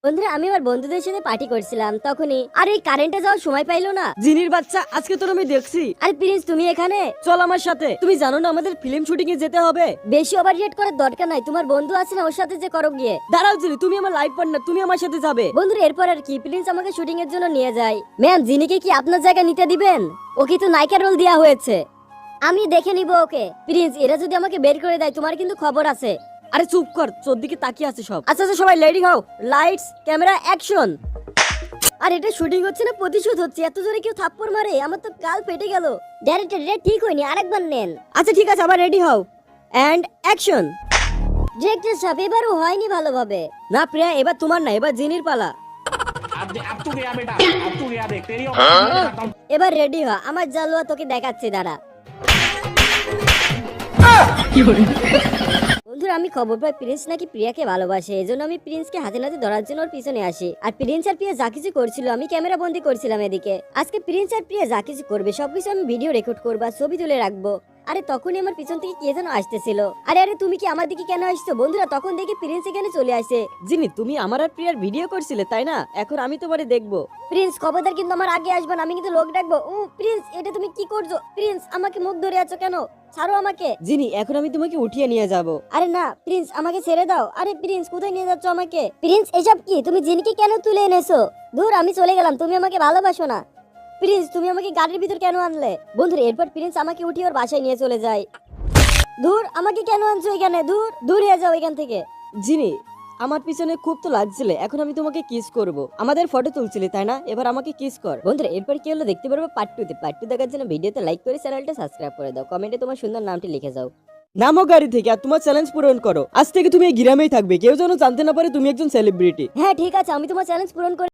বন্ধুরা আমি আমার বন্ধুদের সাথে পার্টি করছিলাম তখনই আর এই কারেন্টটা যাওয়ার সময় পাইলো না। জিনির বাচ্চা আজকে তোর আমি দেখছি। আরে প্রিন্স তুমি এখানে চল আমার সাথে, তুমি জানো না আমাদের ফিল্ম শুটিং এ যেতে হবে। বেশি ওভার রিয়েক্ট করার দরকার নাই, তোমার বন্ধু আছে না ওর সাথে যে করো গিয়ে। দাঁড়াও জিনি, তুমি আমার লাইফ পার্টনার, তুমি আমার সাথে যাবে। বন্ধুরা এরপর আর কি, প্রিন্স আমাকে শুটিং এর জন্য নিয়ে যায়। ম্যাম জিনিকে কি আপনার জায়গা নিতে দিবেন? ওকে তো নায়িকা রোল দেওয়া হয়েছে, আমি দেখে নিব ওকে। প্রিন্স এরা যদি আমাকে বের করে দেয় তোমার কিন্তু খবর আছে। আরে চুপ কর, তোর দিকে তাকিয়ে আছে সব। আচ্ছা আচ্ছা সবাই রেডি হও, লাইটস ক্যামেরা অ্যাকশন। আর এটা শুটিং হচ্ছে না প্রতিশোধ হচ্ছে? এত জোরে কেউ থাপ্পড় মারে, আমার তো কাল ফেটে গেল। ডাইরেক্টর এটা ঠিক হয়নি, আরেকবার নেন। আচ্ছা ঠিক আছে, আবার রেডি হও এন্ড অ্যাকশন। ডিরেক্টর সাহেব এবারও হয়নি ভালোভাবে। না প্রিয়া, এবার তোমার না, এবার জিনির পালা। अब तू गया बेटा, अब तू गया, देख तेरी औकात मैं दिखाता हूं। এবার রেডি হ, আমার জালুয়া তোকে দেখাচ্ছি দাঁড়া। বন্ধুরা আমি খবর পাই প্রিন্স নাকি প্রিয়াকে ভালোবাসে, এজন্য আমি প্রিন্সকে হাতে নাতে ধরার জন্য ওর পিছনে আসি। আর প্রিন্স আর প্রিয়া যা কিছু করছিল আমি ক্যামেরা বন্দি করছিলাম এদিকে। আজকে প্রিন্স আর প্রিয়া যা কিছু করবে সবকিছু আমি ভিডিও রেকর্ড করবো আর ছবি তুলে রাখবো। আরে তখনই আমার পিছন থেকে কে যেন আসতেছিল। আরে আরে তুমি কি আমার দিকে কেন আসছো? বন্ধুরা তখন দেখি প্রিন্স এখানে চলে আসে। জিনি তুমি আমার আর প্রিয়ার ভিডিও করছিলে তাই না? এখন আমি তোমারে দেখবো। প্রিন্স খবরদার কিন্তু আমার আগে আসবে না, আমি কিন্তু লোক ডাকবো। প্রিন্স এটা তুমি কি করছো? প্রিন্স আমাকে মুখ ধরে আছো কেন? ছাড়ো আমাকে। জিনি এখন আমি তোমাকে উঠিয়ে নিয়ে যাব। আরে না প্রিন্স আমাকে ছেড়ে দাও। আরে প্রিন্স কোথায় নিয়ে যাচ্ছ আমাকে? প্রিন্স এসব কি? তুমি জিনিকে কেন তুলে এনেছো? দূর আমি চলে গেলাম, তুমি আমাকে ভালোবাসো না। প্রিন্স তুমি আমাকে গাড়ির ভিতর কেন আনলে? বন্ধুরা এরপর প্রিন্স আমাকে উঠিয়ে ওর বাসায় নিয়ে চলে যায়। দূর আমাকে কেন আনছো এখানে? দূর দূর হয়ে যাও এখান থেকে। জিনি আমার পিছনে খুব তো লাগছিলে, এখন আমি তোমাকে কিস করব। আমাদের ফটো তুলছিলে তাই না? এবার আমাকে কিস কর। বন্ধুরা এরপর কি হলো দেখতে পারবো পার্ট 2 তে। পার্ট 2 দেখার জন্য ভিডিওতে লাইক করে চ্যানেলটা সাবস্ক্রাইব করে দাও, কমেন্টে তোমার সুন্দর নামটি লিখে যাও। নামো গাড়ি থেকে আর তোমার চ্যালেঞ্জ পূরণ করো। আজ থেকে তুমি এই গ্রামেই থাকবে, কেউ যেন জানতে না পারে তুমি একজন সেলিব্রিটি। হ্যাঁ ঠিক আছে, আমি তোমার চ্যালেঞ্জ পূরণ করে